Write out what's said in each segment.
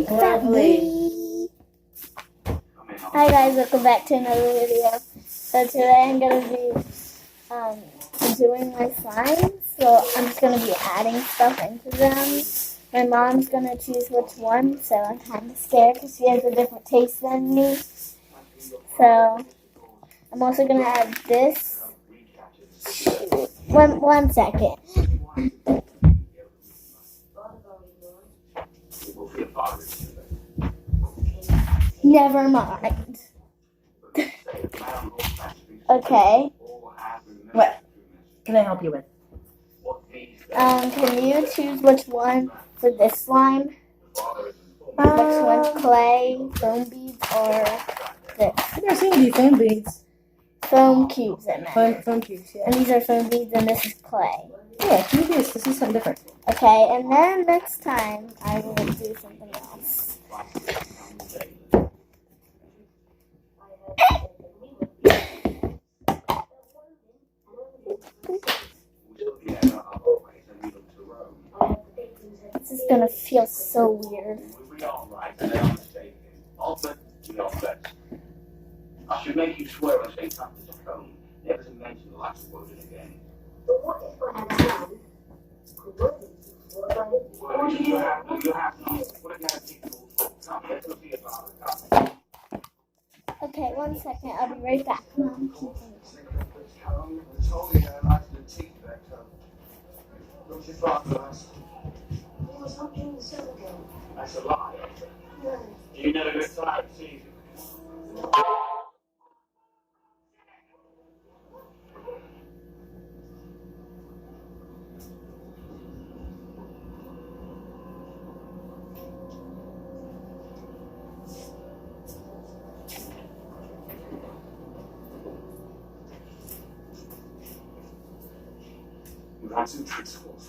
Lovely. Hi guys, welcome back to another video. So today I'm gonna be doing my slimes. So I'm just gonna be adding stuff into them. My mom's gonna choose which one, so I'm kind of scared because she has a different taste than me. So I'm also gonna add this. One second. Never mind. Okay. What can I help you with? Can you choose which one for this slime? Which one's clay, foam beads, or this? I've never seen these foam beads. Foam cubes, I meant. Foam cubes, yeah. And these are foam beads, and this is clay. Yeah, can you do this? This is something different. Okay, and then next time I will do something else. This is gonna feel so weird. I should make you swear on St. Patrick's at home never to mention the last word again. But what if I had a man who wouldn't? Well, you have not. What if you had people come here to see about it? Okay, 1 second. I'll be right back. Mom. It's only nice to teeth that don't you thought last? He was not doing so again. That's a lie. No. You never get tired of seeing him. You had some tricks for us.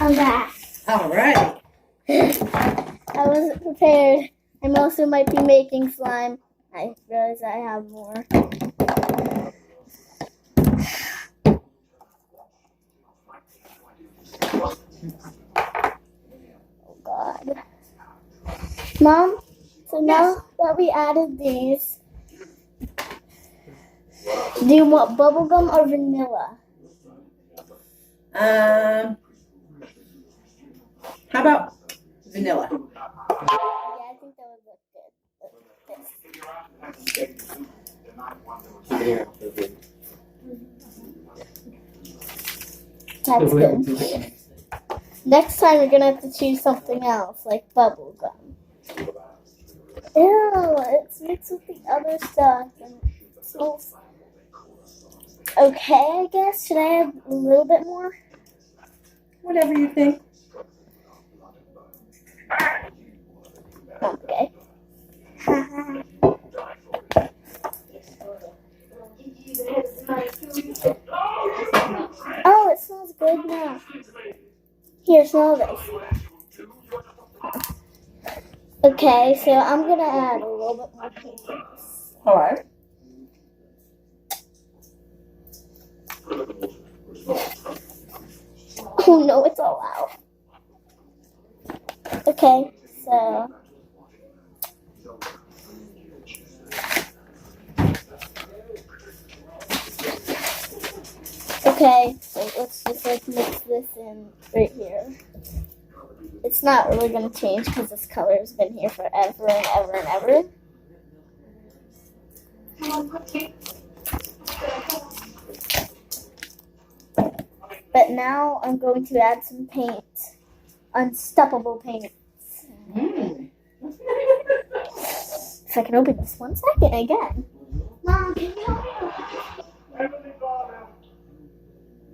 I'm back. All right. I wasn't prepared. I also might be making slime. I realize I have more. Oh God. Mom, so now that we added these, do you want bubblegum or vanilla? How about vanilla? Yeah, I think that would look good. That's good. Next time you're gonna have to choose something else, like bubblegum. Ew, it's mixed with the other stuff. And it smells... Okay, I guess. Should I add a little bit more? Whatever you think. Okay. Oh, it smells good now. Here, smell this. Okay, so I'm gonna add a little bit more paintings. All right. Oh no, it's all out. Okay, so okay, so let's just mix this in right here. It's not really gonna change because this color has been here forever and ever and ever. But now I'm going to add some paint. unstoppable payments. Mm. If I can open this 1 second again. Mom, can you help me? Heavenly Father,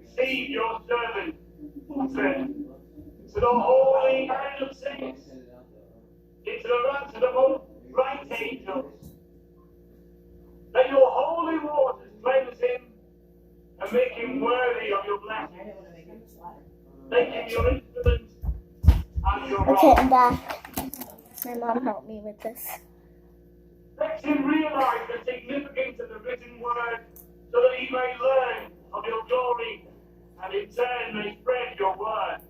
receive your servant, said, to the holy kind of saints, into the ranks of the most bright angels. Let your holy waters cleanse him and make him worthy of your blessing. Make him your instrument and your Okay, rock. I'm back. My mom helped me with this. Let him realize the significance of the written word so that he may learn of your glory and in turn may spread your word.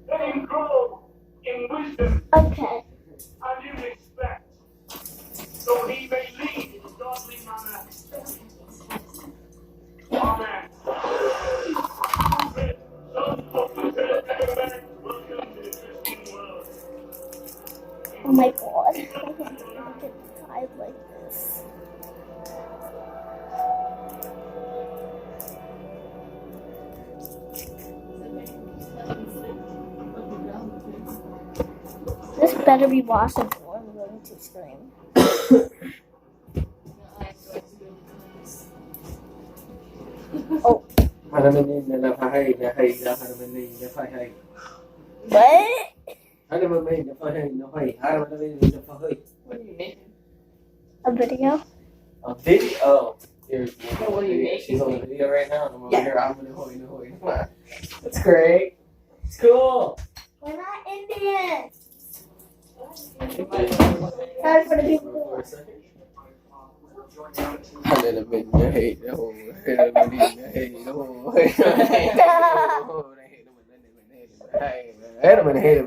Let him grow in wisdom Okay. and in respect so he may lead in a godly manner. Amen. Welcome to the Christian world. Oh my god. I can't believe I get tired like this. This better be washable or I'm going to scream. Oh. What? What are you making? A video? A video? Here's What are you making? She's on the video right now. And I'm over Yeah. here. I'm gonna hold. That's great. It's cool. We're not Indians. Sorry for the people. For a second. I let him in the hate. No, hate. No, hate.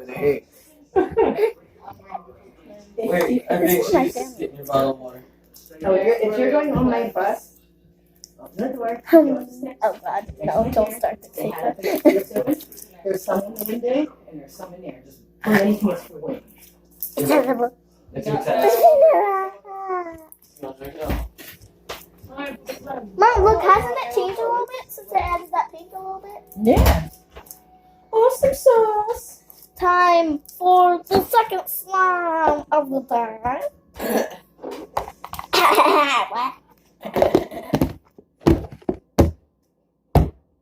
Hate. Wait, I think she's getting your bottle of water. Oh, if you're going on my bus, open the door. Oh god, no, don't start the They have tape. There's some in the window and there's some in there. Just put anything that's for wind. It's your tap. Mom, look, hasn't it changed a little bit since I added that pink a little bit? Yeah. Awesome sauce. Time for the second slime of the day. What?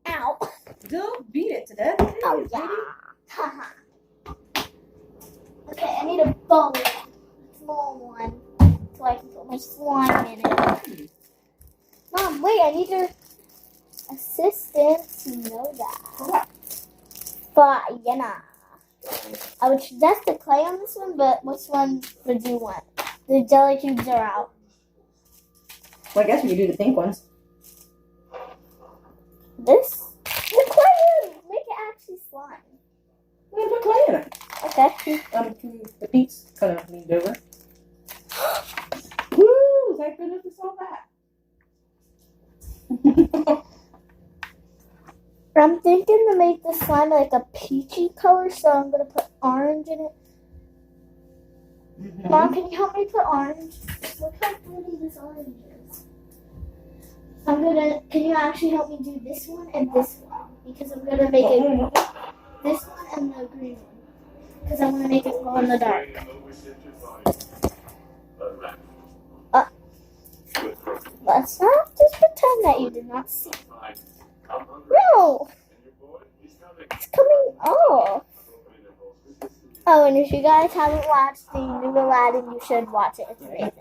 Ow. Don't beat it to death. Oh, yeah. Okay, I need a bowl. Small one. So I can put my slime in it. Mom, wait, I need your assistant to know that. But, I would suggest the clay on this one, but which one would you want? The jelly cubes are out. Well, I guess we could do the pink ones. This? The clay! Make it actually slime. We're gonna put clay in it. Okay. The pinks kind of leaned over. Woo! Thank goodness we saw that. I'm thinking to make the slime like a peachy color, so I'm going to put orange in it. Mom, can you help me put orange? Look how pretty this orange is. Can you actually help me do this one and this one? Because I'm going to make it this one and the green one. Because I want to make it glow in the dark. Let's not just pretend that you did not see. No! It's coming off. Oh, and if you guys haven't watched the new Aladdin, you should watch it. It's amazing.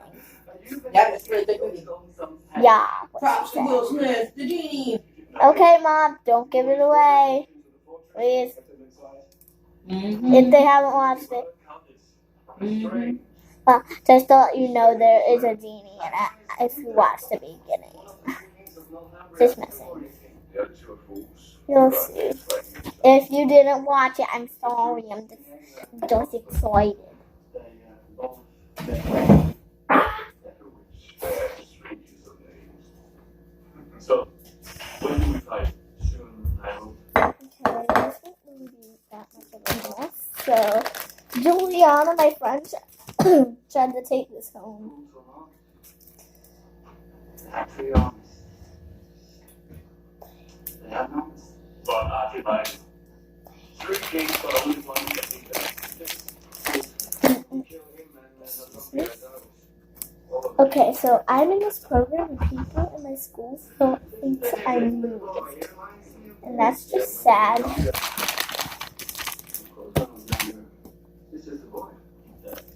Yeah, it's really good movie. Yeah. Props to Will Smith, the genie. Okay, Mom, don't give it away. Please. Mm-hmm. If they haven't watched it. Mm-hmm. Well, just to let you know, there is a genie in it if you watch the beginning. Just messing. You'll see. If you didn't watch it, I'm sorry. I'm just excited. So, when do we fight? Soon, I hope. Okay, this won't really be that much of a mess. So, Juliana, my friend, tried to take this home. Actually, they have no. But, Three kings, but only one getting there. Kill him and then Okay, so I'm in this program and people in my school don't think I moved. And that's just sad. This is the boy.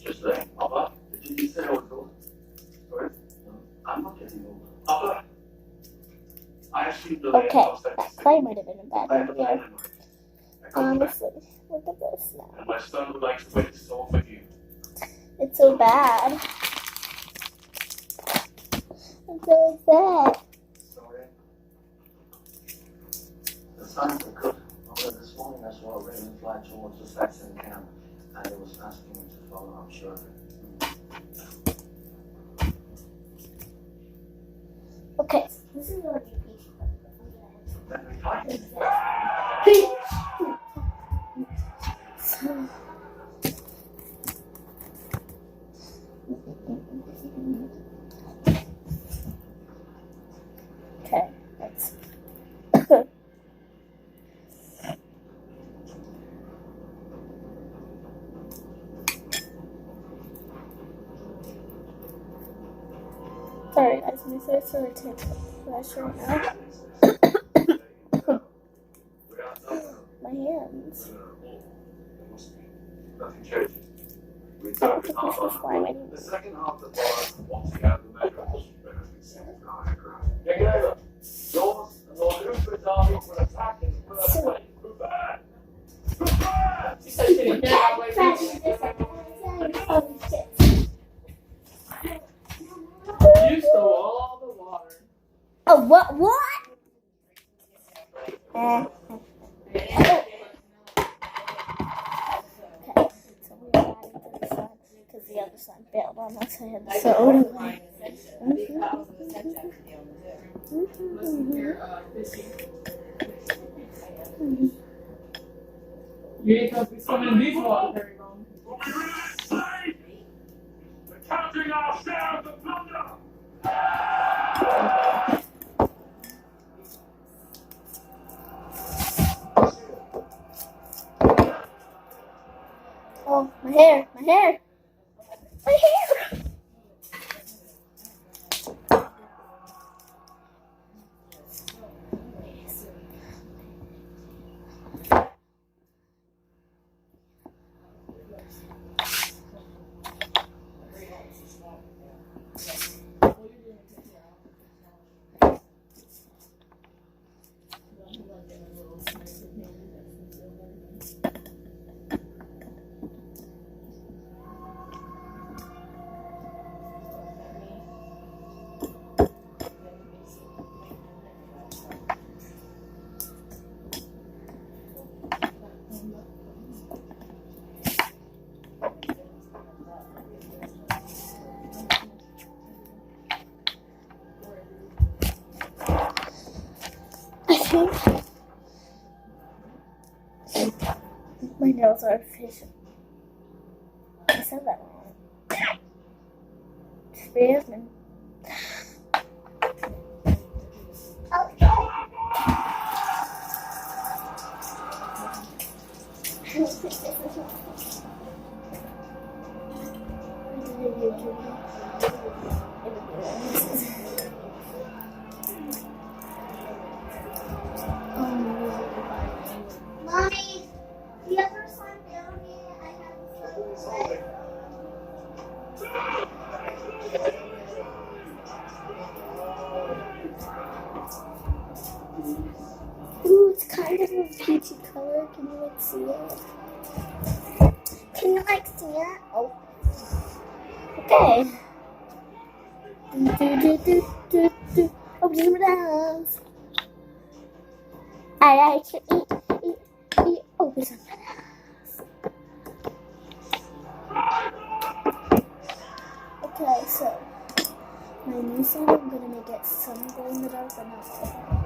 Just there. Papa, did you say I was old? Sorry? I'm not getting old. Papa, I assume the Okay, that play might have been a bad I have a idea. plan. Honestly, look at this now. And my son would like to wait his soul with you. It's so bad. It's so sad. Sorry. The signs are good. Although this morning I saw a raven fly towards the Saxon camp, and it was asking me to follow, I'm sure. Okay, this is what you eat. Then we fight. Okay, let's. Sorry guys, my throat's really taking pressure now. My hands. Nothing changes. We I don't took think this is slime anymore. the second half of the bar, walking out the meadows. Take it over. Yours and Lord Rupert army will attack in the first wave. Rupert! Rupert! She said she didn't care about my Oh shit. You stole all the water. Oh, what? Oh. Okay, so we are adding to the sun because the other sun failed on us and so what do I? You ain't gonna be swimming these water very long. We're counting our share of the plunder! Oh, my hair. I think my nails are artificial. I said that wrong. Jasmine. Mommy, the other side down here, I have Ooh, it's kind of a peachy color. Can you like see it? Can you like see it? Oh. Okay. Open your mouth. I like to eat. Open some bananas. Okay, so my new song, I'm gonna make it some glow in the dark, but not all.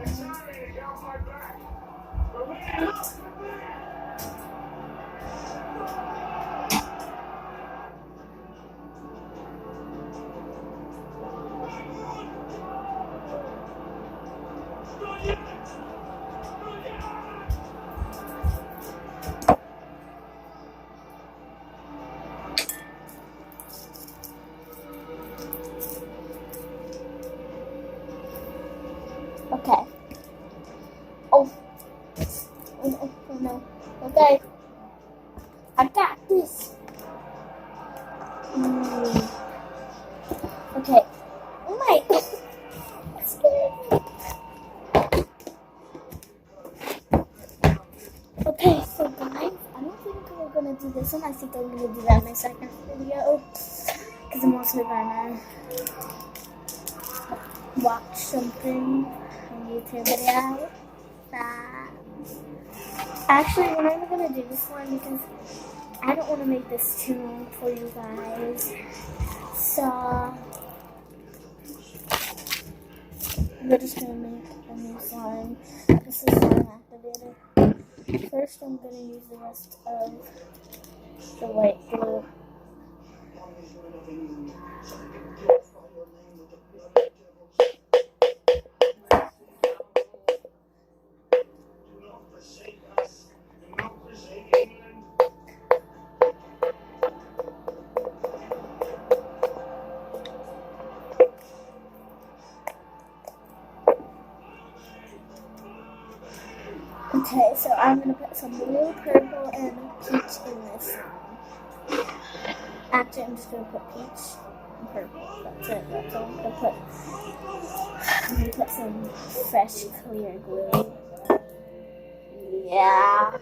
Okay. I got this. Okay. Oh my god. That's scary. Okay, so guys, I don't think we're gonna do this one. I think I'm gonna do that in my second video. Because I'm also gonna watch something on YouTube video. Actually, we're not gonna do this one because I don't want to make this too long for you guys. So we're just gonna make a new slime. This is slime activator. First, I'm gonna use the rest of the white glue. Okay, so I'm gonna put some blue, purple, and peach in this one. Actually, I'm just gonna put peach and purple. That's it. That's all I'm gonna put some fresh, clear glue. Yeah.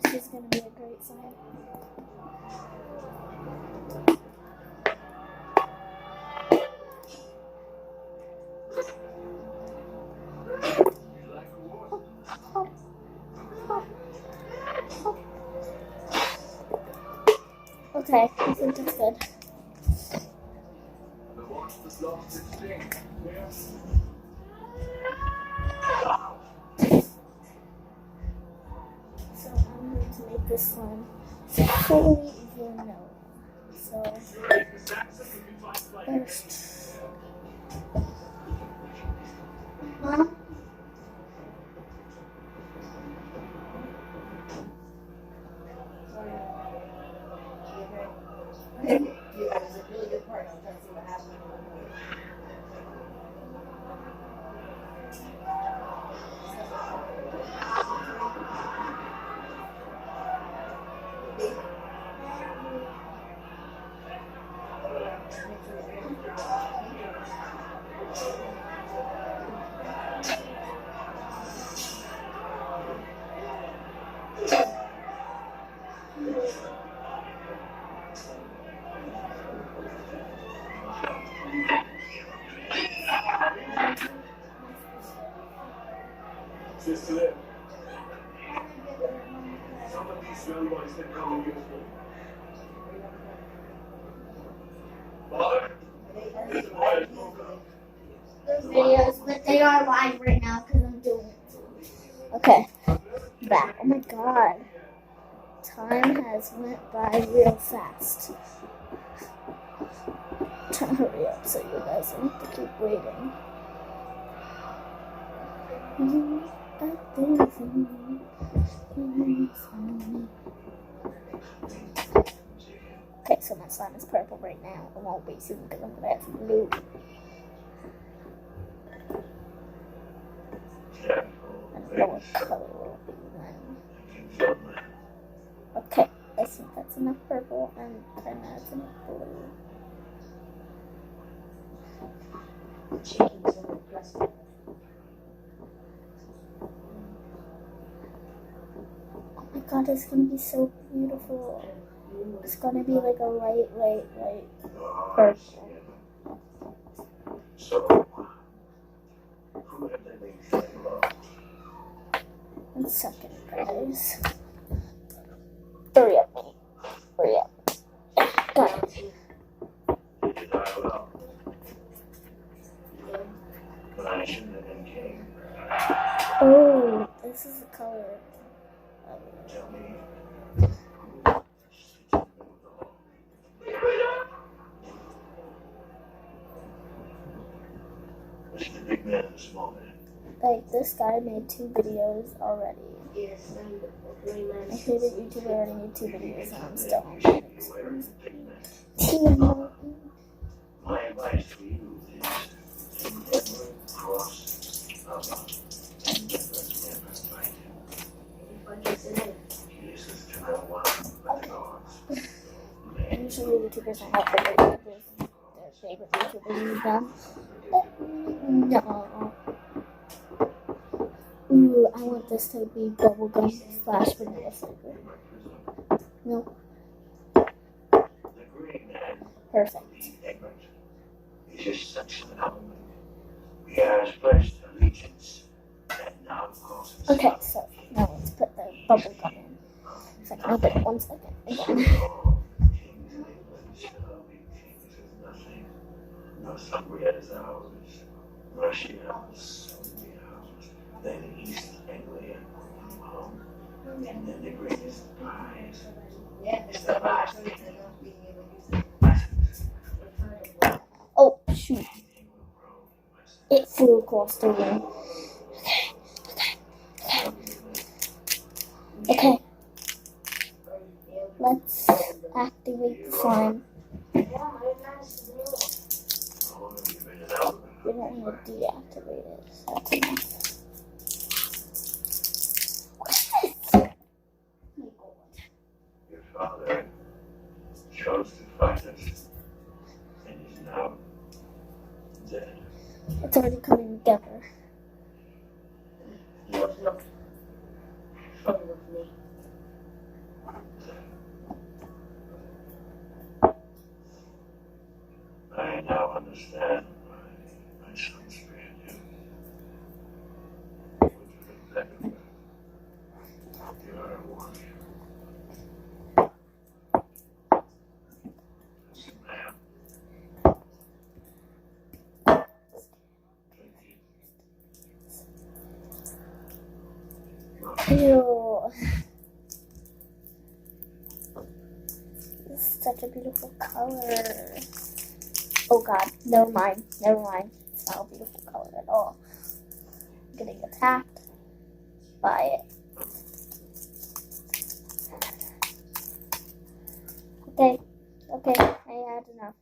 This is gonna be a great sign. Okay, I think that's good. So I'm going to make this one fully vanilla. So first, You guys is a really good part. I'm trying to see what happens. Just to live. Some of these young boys can come and use me. Father? those videos, but they are live right now because I'm doing it. Okay, back. Oh my god. Time has went by real fast. Trying to hurry up so you guys don't have to keep waiting. Okay, so my slime is purple right now. It won't be soon because I'm gonna have blue. And what color will it be then? Okay, I think that's enough purple and then that's enough blue. Chickens in the breast. Oh my god, it's gonna be so beautiful. It's gonna be like a light purple. So, who have they been thinking of? 1 second, guys. Hurry up. Hurry up. Got it. Did you dial up? But I shouldn't have been king. Oh, this is the color of it. Tell me. This is the big man and the small man. Like, this guy made 2 videos already. Yes, I'm the My favorite YouTuber already made 2 videos and I'm still on You it. are the big man. Team Morton. My advice to you is to never cross Usually YouTubers are not favorite YouTubers. Their favorite YouTubers is them. But no. Ooh, I want this to be bubblegum slash vanilla flavor. No. Perfect. It's just such an element. We have pledged allegiance, and now of course it's Okay, so now let's put the bubblegum in. If I can open it 1 second again. Kings of England shall be kings as nothing. Northumbria is ours. Russia is ours. Then East Anglia, and then the greatest prize. It's the last thing. Oh, shoot. It flew across the room. Okay. Let's activate the slime. We don't want to deactivate it. So that's enough. Your father chose to fight us, and is now dead. It's already coming together. I now understand why my son spared you. Would you look back at that? You are a warrior. As a man. Thank you. Ew. This is such a beautiful color. Oh god, never mind. Never mind. It's not a beautiful color at all. I'm getting attacked by it. Okay, I had enough.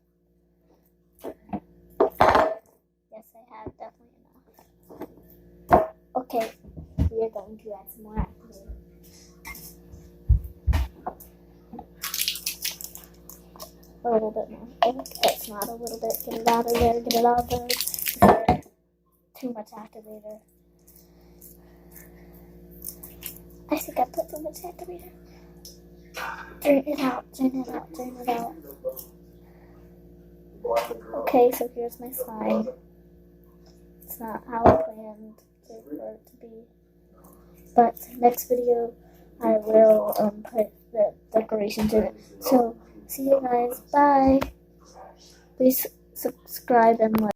Yes, I have definitely enough. Okay, we are going to add some more activator. A little bit more. Oh, that's not a little bit. Get it out of there. Get it out of there. Too much activator. I think I put too much activator. Drain it out. Drain it out. Drain it out. Okay, so here's my slime. It's not how I planned for it to be. But next video, I will put the decorations in it. So, see you guys. Bye. Please subscribe and like.